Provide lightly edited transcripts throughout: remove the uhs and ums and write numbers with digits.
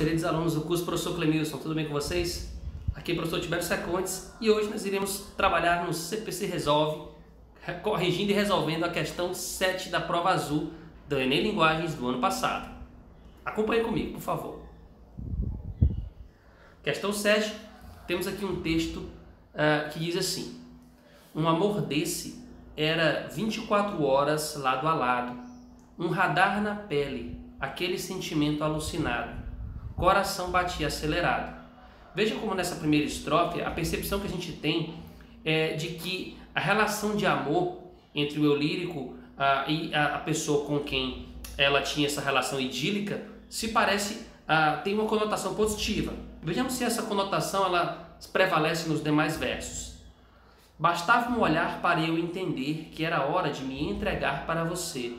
queridos alunos do curso Professor Clemilson, tudo bem com vocês? Aqui é o professor Tibério Secontes e hoje nós iremos trabalhar no CPC Resolve, corrigindo e resolvendo a questão 7 da prova azul do Enem Linguagens do ano passado. Acompanhe comigo, por favor. Questão 7, temos aqui um texto que diz assim: um amor desse era 24 horas lado a lado, um radar na pele, aquele sentimento alucinado, coração batia acelerado. Veja como nessa primeira estrofe a percepção que a gente tem é de que a relação de amor entre o eu lírico e a pessoa com quem ela tinha essa relação idílica se parece, tem uma conotação positiva. Vejamos se essa conotação ela prevalece nos demais versos. Bastava um olhar para eu entender que era hora de me entregar para você.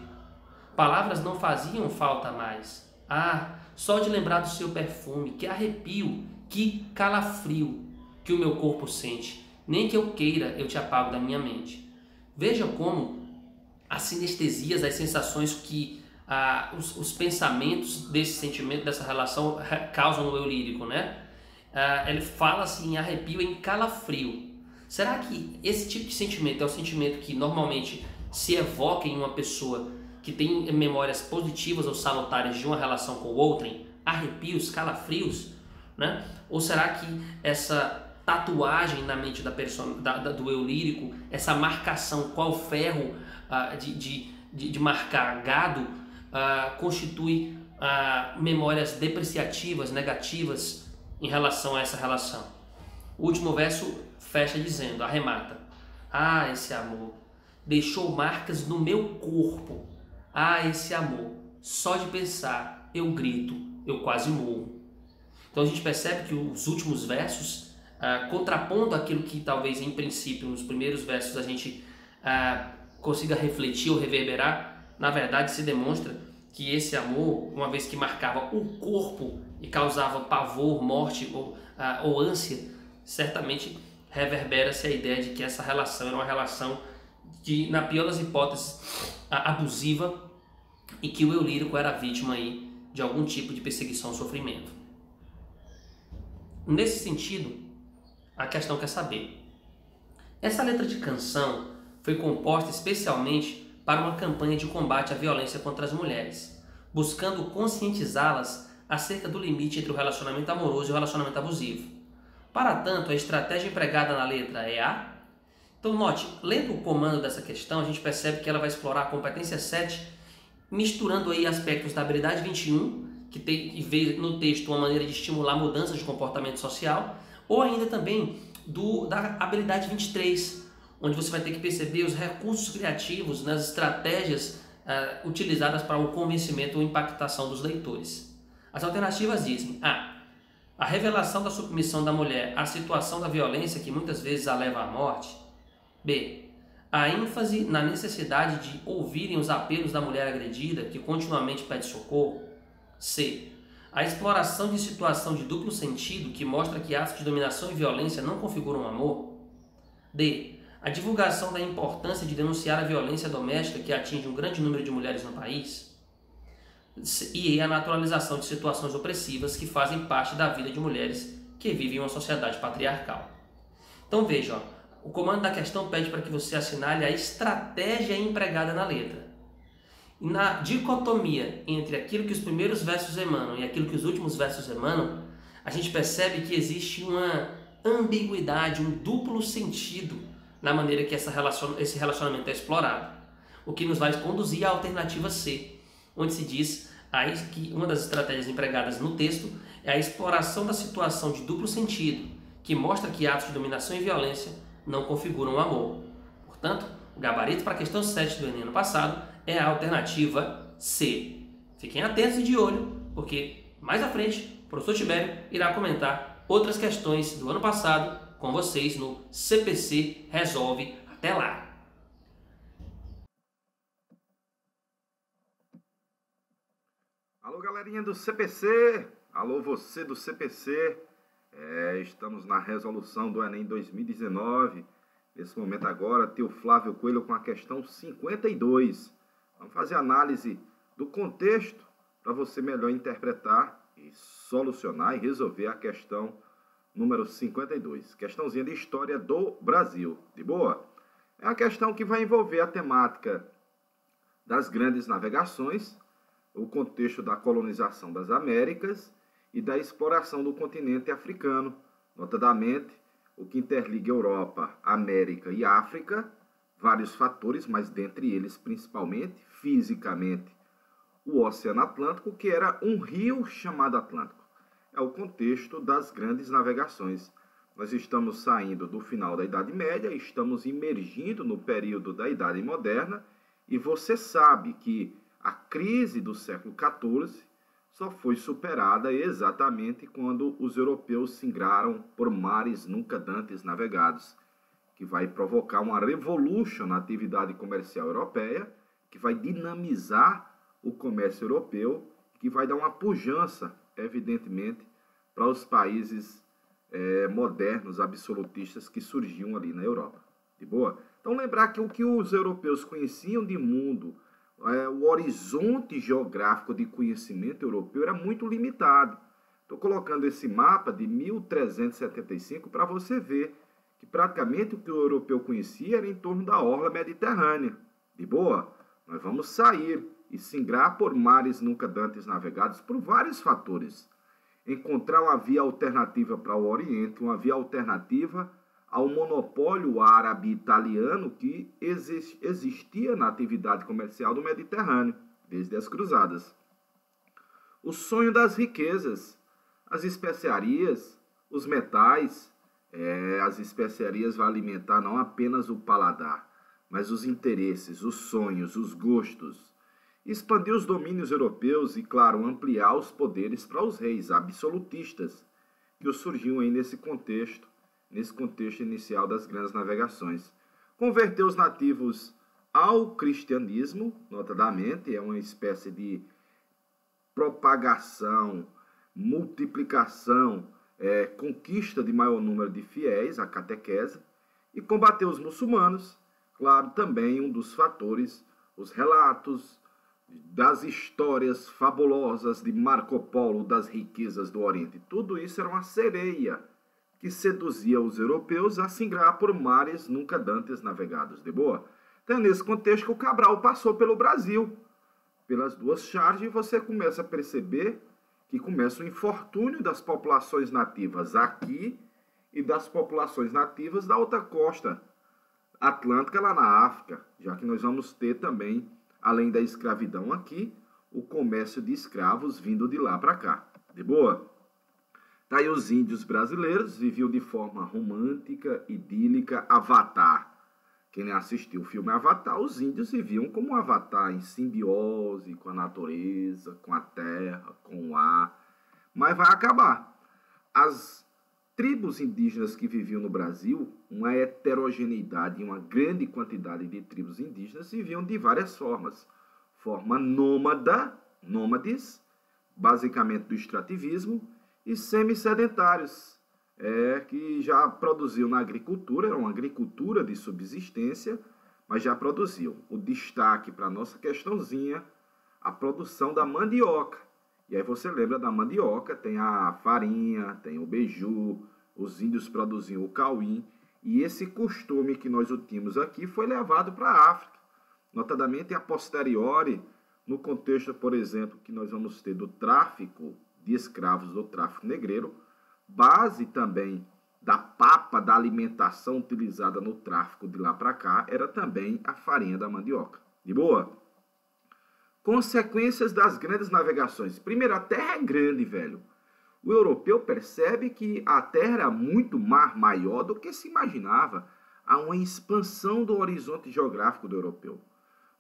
Palavras não faziam falta mais. Só de lembrar do seu perfume, que arrepio, que calafrio que o meu corpo sente. Nem que eu queira, eu te apago da minha mente. Veja como as sinestesias, as sensações que os pensamentos desse sentimento, dessa relação causam no eu lírico, né? Ele fala assim, em arrepio, em calafrio. Será que esse tipo de sentimento é o sentimento que normalmente se evoca em uma pessoa que tem memórias positivas ou salutares de uma relação com outrem? Arrepios, calafrios, né? Ou será que essa tatuagem na mente do eu lírico, essa marcação qual ferro de marcar gado, constitui memórias depreciativas, negativas em relação a essa relação? O último verso fecha dizendo, arremata: esse amor deixou marcas no meu corpo. Esse amor, só de pensar eu grito, eu quase morro. Então a gente percebe que os últimos versos, contrapondo aquilo que talvez em princípio nos primeiros versos a gente consiga refletir ou reverberar, na verdade se demonstra que esse amor, uma vez que marcava o corpo e causava pavor, morte ou ânsia, certamente reverbera-se a ideia de que essa relação era uma relação de, na pior das hipóteses, abusiva, e que o eu lírico era vítima aí de algum tipo de perseguição ou sofrimento. Nesse sentido, a questão quer saber: essa letra de canção foi composta especialmente para uma campanha de combate à violência contra as mulheres, buscando conscientizá-las acerca do limite entre o relacionamento amoroso e o relacionamento abusivo. Para tanto, a estratégia empregada na letra é a... Então note, lendo o comando dessa questão, a gente percebe que ela vai explorar a competência 7, misturando aí aspectos da habilidade 21, que vê no texto uma maneira de estimular mudanças de comportamento social, ou ainda também da habilidade 23, onde você vai ter que perceber os recursos criativos nas estratégias utilizadas para o convencimento ou impactação dos leitores. As alternativas dizem: a revelação da submissão da mulher à situação da violência que muitas vezes a leva à morte. B. A ênfase na necessidade de ouvirem os apelos da mulher agredida que continuamente pede socorro. C. A exploração de situação de duplo sentido que mostra que atos de dominação e violência não configuram amor. D. A divulgação da importância de denunciar a violência doméstica que atinge um grande número de mulheres no país. E a naturalização de situações opressivas que fazem parte da vida de mulheres que vivem em uma sociedade patriarcal. Então veja, o comando da questão pede para que você assinale a estratégia empregada na letra. E na dicotomia entre aquilo que os primeiros versos emanam e aquilo que os últimos versos emanam, a gente percebe que existe uma ambiguidade, um duplo sentido na maneira que esse relacionamento é explorado. O que nos vai conduzir à alternativa C, onde se diz que uma das estratégias empregadas no texto é a exploração da situação de duplo sentido, que mostra que atos de dominação e violência não configuram o amor. Portanto, o gabarito para a questão 7 do Enem ano passado é a alternativa C. Fiquem atentos e de olho, porque mais à frente o professor Tibério irá comentar outras questões do ano passado com vocês no CPC Resolve. Até lá! Alô, galerinha do CPC! Alô, você do CPC! Estamos na resolução do Enem 2019. Nesse momento agora, tem o Flávio Coelho com a questão 52. Vamos fazer análise do contexto para você melhor interpretar e solucionar e resolver a questão número 52. Questãozinha de história do Brasil. De boa? É uma questão que vai envolver a temática das grandes navegações, o contexto da colonização das Américas e da exploração do continente africano, notadamente o que interliga Europa, América e África, vários fatores, mas dentre eles principalmente, fisicamente, o Oceano Atlântico, que era um rio chamado Atlântico. É o contexto das grandes navegações. Nós estamos saindo do final da Idade Média, estamos imergindo no período da Idade Moderna, e você sabe que a crise do século XIV só foi superada exatamente quando os europeus singraram por mares nunca dantes navegados, que vai provocar uma revolution na atividade comercial europeia, que vai dinamizar o comércio europeu, que vai dar uma pujança, evidentemente, para os países modernos, absolutistas que surgiam ali na Europa. De boa? Então, lembrar que o que os europeus conheciam de mundo, o horizonte geográfico de conhecimento europeu era muito limitado. Estou colocando esse mapa de 1375 para você ver que praticamente o que o europeu conhecia era em torno da orla mediterrânea. De boa? Nós vamos sair e singrar por mares nunca dantes navegados por vários fatores. Encontrar uma via alternativa para o Oriente, uma via alternativa ao monopólio árabe-italiano que existia na atividade comercial do Mediterrâneo, desde as cruzadas. O sonho das riquezas, as especiarias, os metais. As especiarias vão alimentar não apenas o paladar, mas os interesses, os sonhos, os gostos. Expandir os domínios europeus e, claro, ampliar os poderes para os reis absolutistas que surgiam aí nesse contexto inicial das grandes navegações. Converter os nativos ao cristianismo, notadamente, é uma espécie de propagação, multiplicação, conquista de maior número de fiéis, a catequese, e combater os muçulmanos, claro, também um dos fatores, os relatos das histórias fabulosas de Marco Polo, das riquezas do Oriente. Tudo isso era uma sereia que seduzia os europeus a singrar por mares nunca dantes navegados. De boa? Então, nesse contexto que o Cabral passou pelo Brasil, pelas duas charges, você começa a perceber que começa o infortúnio das populações nativas aqui e das populações nativas da outra costa atlântica lá na África, já que nós vamos ter também, além da escravidão aqui, o comércio de escravos vindo de lá para cá. De boa? Daí os índios brasileiros viviam de forma romântica, idílica, Avatar. Quem assistiu o filme Avatar, os índios viviam como um avatar, em simbiose com a natureza, com a terra, com o ar. Mas vai acabar. As tribos indígenas que viviam no Brasil, uma heterogeneidade e uma grande quantidade de tribos indígenas, viviam de várias formas. Forma nômades, basicamente do extrativismo, e semi-sedentários, que já produziam na agricultura, era uma agricultura de subsistência, mas já produziam. O destaque para a nossa questãozinha, a produção da mandioca. E aí você lembra da mandioca, tem a farinha, tem o beiju, os índios produziam o cauim, e esse costume que nós tínhamos aqui foi levado para a África, notadamente a posteriori, no contexto, por exemplo, que nós vamos ter do tráfico de escravos, do tráfico negreiro, base também da papa da alimentação utilizada no tráfico de lá para cá, era também a farinha da mandioca. De boa? Consequências das grandes navegações. Primeiro, a terra é grande, velho. O europeu percebe que a terra era muito maior do que se imaginava. Há uma expansão do horizonte geográfico do europeu.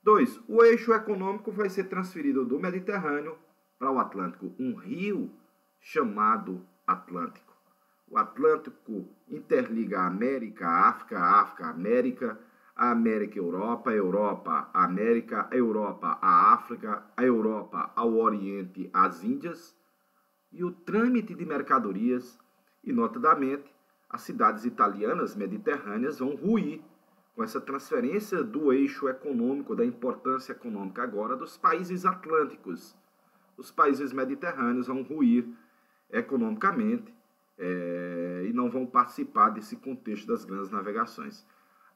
2. O eixo econômico vai ser transferido do Mediterrâneo para o Atlântico. Um rio chamado Atlântico. O Atlântico interliga a América, a África, a África, a América, a América, Europa, a Europa, a América, a Europa, a África, a Europa, ao Oriente, as Índias, e o trâmite de mercadorias, e notadamente, as cidades italianas mediterrâneas vão ruir com essa transferência do eixo econômico, da importância econômica agora dos países atlânticos. Os países mediterrâneos vão ruir economicamente e não vão participar desse contexto das grandes navegações.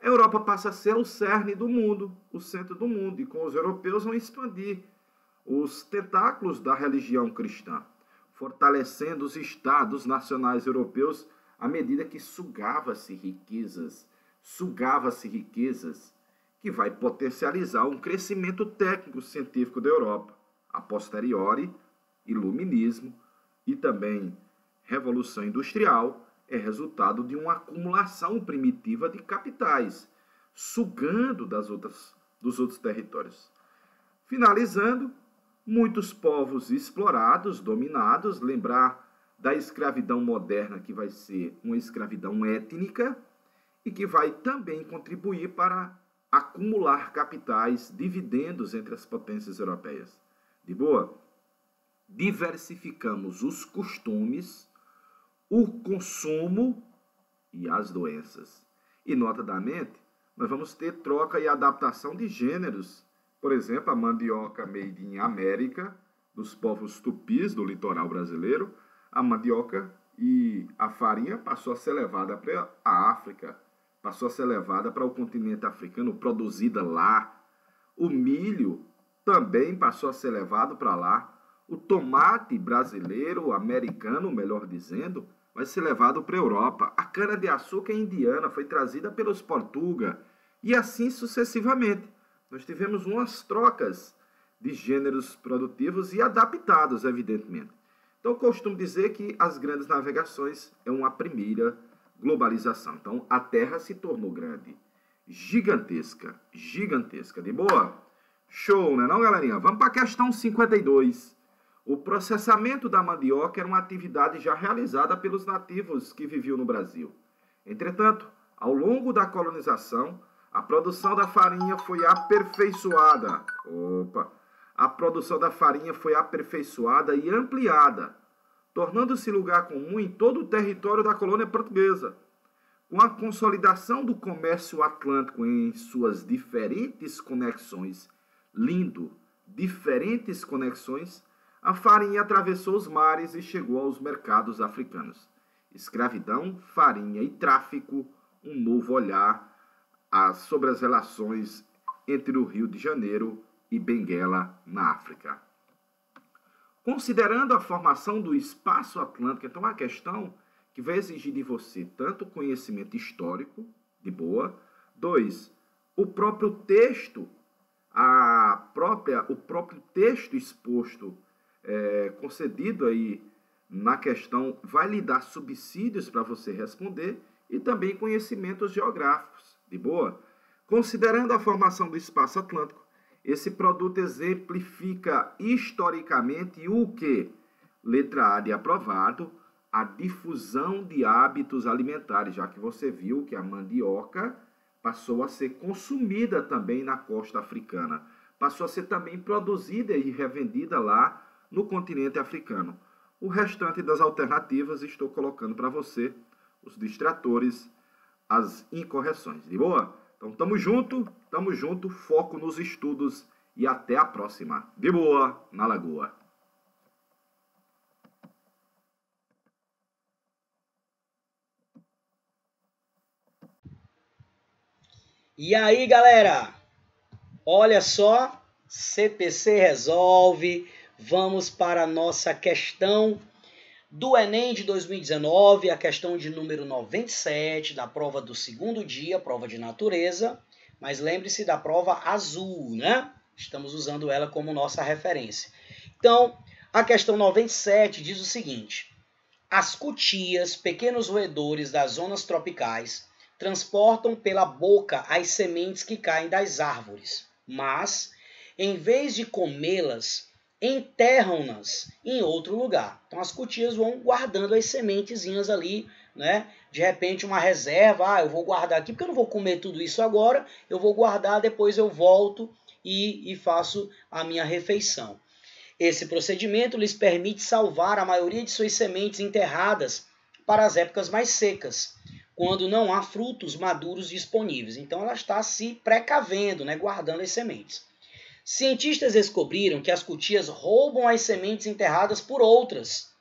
A Europa passa a ser o cerne do mundo, o centro do mundo, e com os europeus vão expandir os tentáculos da religião cristã, fortalecendo os estados nacionais europeus à medida que sugava-se riquezas, que vai potencializar um crescimento técnico-científico da Europa. A posteriori, iluminismo e também revolução industrial é resultado de uma acumulação primitiva de capitais, sugando dos outros territórios. Finalizando, muitos povos explorados, dominados, lembrar da escravidão moderna, que vai ser uma escravidão étnica e que vai também contribuir para acumular capitais, dividendos entre as potências europeias. De boa? Diversificamos os costumes, o consumo e as doenças. E, notadamente, nós vamos ter troca e adaptação de gêneros. Por exemplo, a mandioca made in América, dos povos tupis do litoral brasileiro, a mandioca e a farinha passou a ser levada para a África, passou a ser levada para o continente africano, produzida lá. O milho também passou a ser levado para lá. O tomate brasileiro, americano, melhor dizendo, vai ser levado para a Europa. A cana-de-açúcar indiana foi trazida pelos portugueses e assim sucessivamente. Nós tivemos umas trocas de gêneros produtivos e adaptados, evidentemente. Então, eu costumo dizer que as grandes navegações é uma primeira globalização. Então, a Terra se tornou grande, gigantesca, de boa? Show, né não, galerinha? Vamos para a questão 52. O processamento da mandioca era uma atividade já realizada pelos nativos que viviam no Brasil. Entretanto, ao longo da colonização, a produção da farinha foi aperfeiçoada. A produção da farinha foi aperfeiçoada e ampliada, tornando-se lugar comum em todo o território da colônia portuguesa. Com a consolidação do comércio atlântico em suas diferentes conexões, diferentes conexões, a farinha atravessou os mares e chegou aos mercados africanos. Escravidão, farinha e tráfico, um novo olhar sobre as relações entre o Rio de Janeiro e Benguela, na África. Considerando a formação do espaço atlântico, então é uma questão que vai exigir de você tanto conhecimento histórico, de boa. 2, o próprio texto, o próprio texto exposto, concedido aí na questão, vai lhe dar subsídios para você responder e também conhecimentos geográficos, de boa. Considerando a formação do espaço atlântico, esse produto exemplifica historicamente o que? Letra A de aprovado, a difusão de hábitos alimentares, já que você viu que a mandioca passou a ser consumida também na costa africana, passou a ser também produzida e revendida lá no continente africano. O restante das alternativas estou colocando para você, os distratores, as incorreções, de boa? Então, tamo junto, foco nos estudos e até a próxima. De boa, na Lagoa. E aí, galera? Olha só, CPC resolve. Vamos para a nossa questão do Enem de 2019, a questão de número 97, da prova do segundo dia, prova de natureza. Mas lembre-se da prova azul, né? Estamos usando ela como nossa referência. Então, a questão 97 diz o seguinte: as cutias, pequenos roedores das zonas tropicais, transportam pela boca as sementes que caem das árvores, mas, em vez de comê-las, enterram-nas em outro lugar. Então as cutias vão guardando as sementezinhas ali, né? De repente uma reserva, eu vou guardar aqui porque eu não vou comer tudo isso agora, eu vou guardar, depois eu volto e faço a minha refeição. Esse procedimento lhes permite salvar a maioria de suas sementes enterradas para as épocas mais secas, quando não há frutos maduros disponíveis. Então ela está se precavendo, né? Guardando as sementes. Cientistas descobriram que as cutias roubam as sementes enterradas por outras,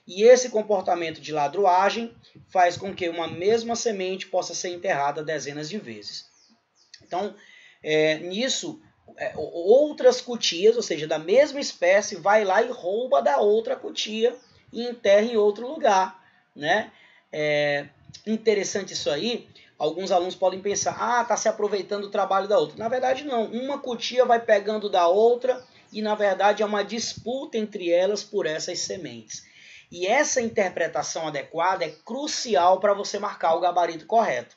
E esse comportamento de ladruagem faz com que uma mesma semente possa ser enterrada dezenas de vezes. Então, nisso, outras cutias, ou seja, da mesma espécie, vai lá e rouba da outra cutia e enterra em outro lugar, né? Interessante isso aí. Alguns alunos podem pensar, está se aproveitando do trabalho da outra. Na verdade, não. Uma cutia vai pegando da outra e, na verdade, é uma disputa entre elas por essas sementes. E essa interpretação adequada é crucial para você marcar o gabarito correto.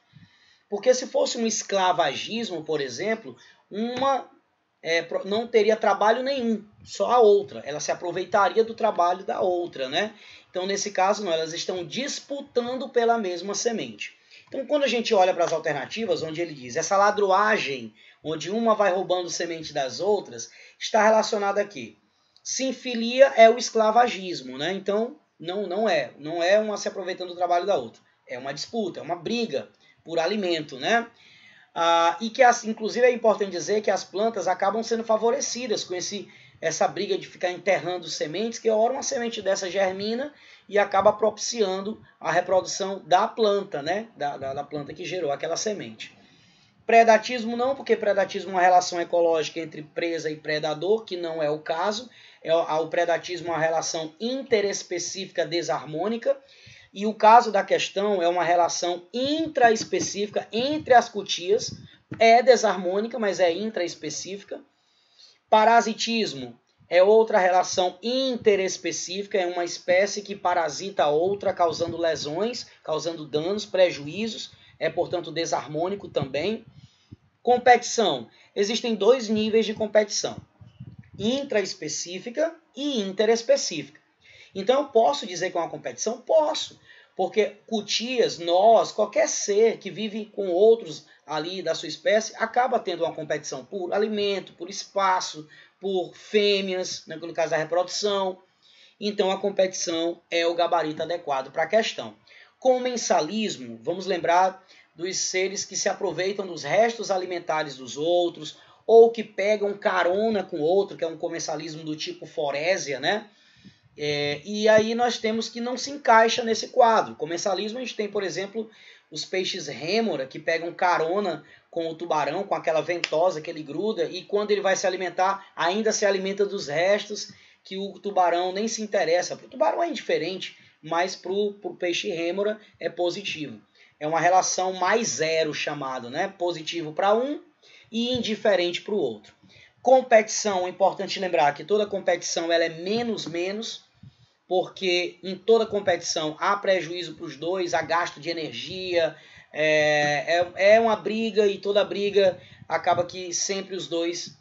Porque se fosse um esclavagismo, por exemplo, uma não teria trabalho nenhum, só a outra. Ela se aproveitaria do trabalho da outra, né? Então, nesse caso, não. Elas estão disputando pela mesma semente. Então, quando a gente olha para as alternativas, onde ele diz essa ladruagem, onde uma vai roubando semente das outras, está relacionada aqui. Sinfilia é o esclavagismo, né? Então, não é uma se aproveitando do trabalho da outra. É uma disputa, é uma briga por alimento, né? E que, inclusive, é importante dizer que as plantas acabam sendo favorecidas com essa briga de ficar enterrando sementes, que ora uma semente dessa germina e acaba propiciando a reprodução da planta, né? Da planta que gerou aquela semente. Predatismo não, porque predatismo é uma relação ecológica entre presa e predador, que não é o caso. O predatismo é uma relação interespecífica desarmônica. E o caso da questão é uma relação intraespecífica entre as cutias. É desarmônica, mas é intraespecífica. Parasitismo é outra relação interespecífica, é uma espécie que parasita a outra, causando lesões, causando danos, prejuízos, é, portanto, desarmônico também. Competição. Existem 2 níveis de competição, intraespecífica e interespecífica. Então, eu posso dizer que é uma competição? Posso, porque cutias, nós, qualquer ser que vive com outros ali da sua espécie, acaba tendo uma competição por alimento, por espaço, por fêmeas, né, no caso da reprodução. Então, a competição é o gabarito adequado para a questão. Comensalismo, vamos lembrar dos seres que se aproveitam dos restos alimentares dos outros, ou que pegam carona com outro, que é um comensalismo do tipo forésia, né? E aí nós temos que não se encaixa nesse quadro. Comensalismo, a gente tem, por exemplo, os peixes rêmora, que pegam carona com o tubarão, com aquela ventosa que ele gruda, e quando ele vai se alimentar, ainda se alimenta dos restos que o tubarão nem se interessa. Para o tubarão é indiferente, mas para o peixe rêmora é positivo. É uma relação mais zero chamado, né? Positivo para um e indiferente para o outro. Competição, é importante lembrar que toda competição ela é menos, porque em toda competição há prejuízo para os dois, há gasto de energia, é uma briga e toda briga acaba que sempre os dois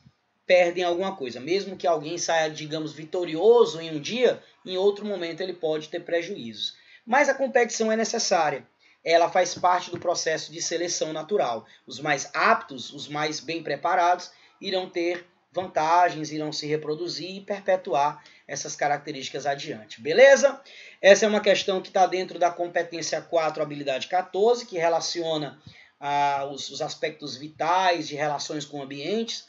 perdem alguma coisa. Mesmo que alguém saia, digamos, vitorioso em um dia, em outro momento ele pode ter prejuízos. Mas a competição é necessária. Ela faz parte do processo de seleção natural. Os mais aptos, os mais bem preparados, irão ter vantagens, irão se reproduzir e perpetuar essas características adiante. Beleza? Essa é uma questão que está dentro da competência 4, habilidade 14, que relaciona os aspectos vitais de relações com ambientes.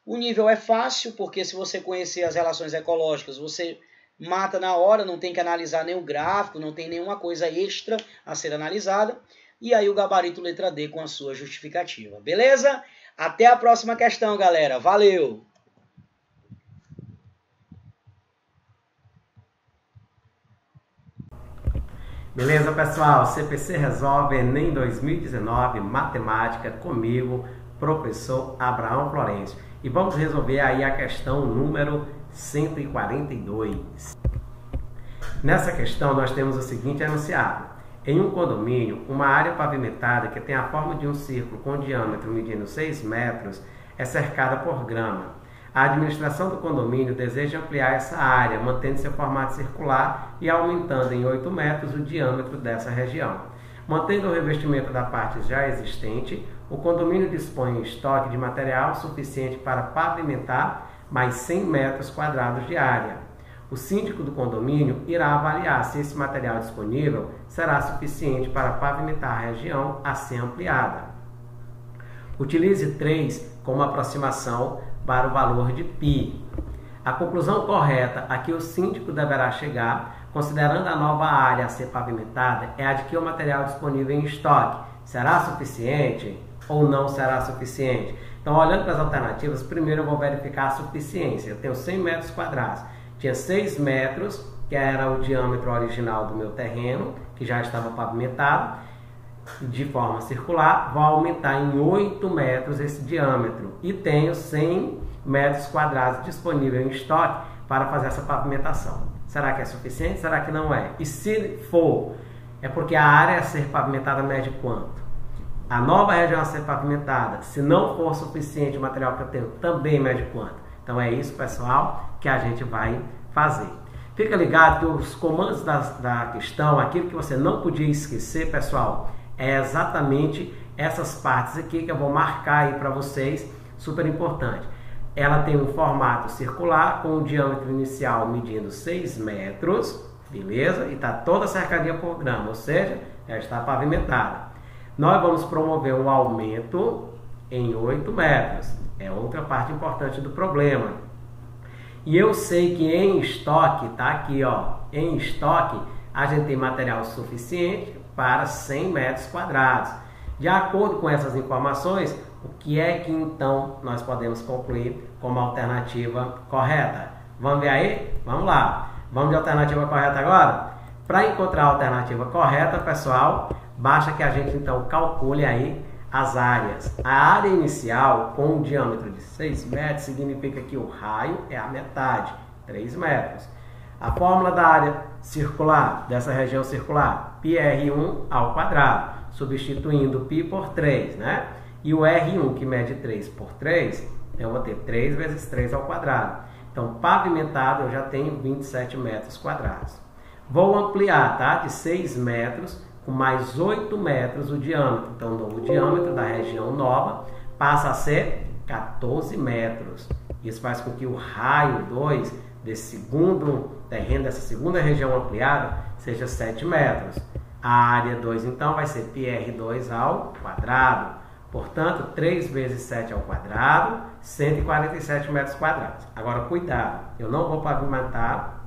O nível é fácil, porque se você conhecer as relações ecológicas, você mata na hora, não tem que analisar nenhum gráfico, não tem nenhuma coisa extra a ser analisada. E aí o gabarito letra D com a sua justificativa. Beleza? Até a próxima questão, galera. Valeu! Beleza, pessoal? CPC Resolve Enem 2019, Matemática, comigo, professor Abraão Florencio. E vamos resolver aí a questão número 142. Nessa questão nós temos o seguinte enunciado. Em um condomínio, uma área pavimentada que tem a forma de um círculo com diâmetro medindo 6 metros é cercada por grama. A administração do condomínio deseja ampliar essa área, mantendo seu formato circular e aumentando em 8 metros o diâmetro dessa região. Mantendo o revestimento da parte já existente, o condomínio dispõe em estoque de material suficiente para pavimentar mais 100 metros quadrados de área. O síndico do condomínio irá avaliar se esse material disponível será suficiente para pavimentar a região a ser ampliada. Utilize 3 como aproximação para o valor de π. A conclusão correta a que o síndico deverá chegar considerando a nova área a ser pavimentada, é adquirir o material disponível em estoque. Será suficiente ou não será suficiente? Então, olhando para as alternativas, primeiro eu vou verificar a suficiência. Eu tenho 100 metros quadrados. Tinha 6 metros, que era o diâmetro original do meu terreno, que já estava pavimentado, de forma circular. Vou aumentar em 8 metros esse diâmetro. E tenho 100 metros quadrados disponível em estoque para fazer essa pavimentação. Será que é suficiente? Será que não é? E se for, é porque a área a ser pavimentada mede quanto? A nova região a ser pavimentada, se não for suficiente o material que eu tenho, também mede quanto? Então é isso, pessoal, que a gente vai fazer. Fica ligado que os comandos da questão, aquilo que você não podia esquecer, pessoal, é exatamente essas partes aqui que eu vou marcar aí para vocês, super importante. Ela tem um formato circular com o diâmetro inicial medindo 6 metros, beleza? E está toda cercadinha por grama, ou seja, ela está pavimentada. Nós vamos promover um aumento em 8 metros. É outra parte importante do problema. E eu sei que em estoque, tá aqui, ó, em estoque, a gente tem material suficiente para 100 metros quadrados. De acordo com essas informações, o que é que então nós podemos concluir como alternativa correta? Vamos ver aí? Vamos lá. Vamos de alternativa correta agora? Para encontrar a alternativa correta, pessoal, basta que a gente então calcule aí as áreas. A área inicial com um diâmetro de 6 metros significa que o raio é a metade, 3 metros. A fórmula da área circular, dessa região circular, πr1 ao quadrado, substituindo π por 3, né? E o R1, que mede 3 por 3, eu vou ter 3 vezes 3 ao quadrado. Então, pavimentado, eu já tenho 27 metros quadrados. Vou ampliar, tá? De 6 metros, com mais 8 metros o diâmetro. Então, o novo diâmetro da região nova passa a ser 14 metros. Isso faz com que o raio 2 desse segundo terreno, dessa segunda região ampliada, seja 7 metros. A área 2, então, vai ser πr2 ao quadrado. Portanto, 3 vezes 7 ao quadrado, 147 metros quadrados. Agora, cuidado, eu não vou pavimentar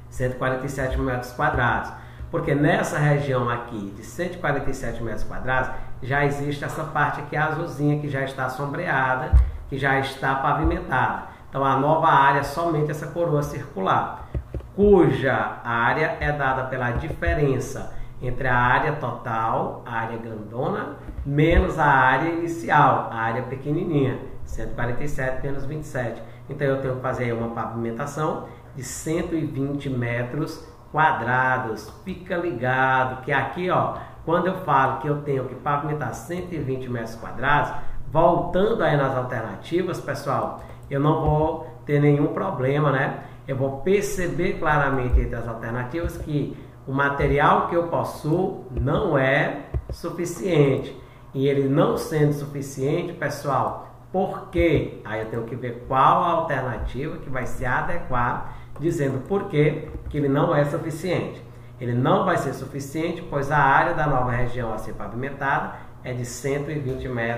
147 metros quadrados, porque nessa região aqui de 147 metros quadrados, já existe essa parte aqui azulzinha que já está sombreada, que já está pavimentada. Então, a nova área é somente essa coroa circular, cuja área é dada pela diferença entre a área total, a área grandona, menos a área inicial, a área pequenininha, 147 menos 27. Então, eu tenho que fazer uma pavimentação de 120 metros quadrados. Fica ligado que aqui, ó, quando eu falo que eu tenho que pavimentar 120 metros quadrados, voltando aí nas alternativas, pessoal, eu não vou ter nenhum problema, né? Eu vou perceber claramente entre as alternativas que o material que eu possuo não é suficiente. E ele não sendo suficiente, pessoal, por quê? Aí eu tenho que ver qual a alternativa que vai se adequar, dizendo por quê que ele não é suficiente. Ele não vai ser suficiente, pois a área da nova região a ser pavimentada é de 120 metros.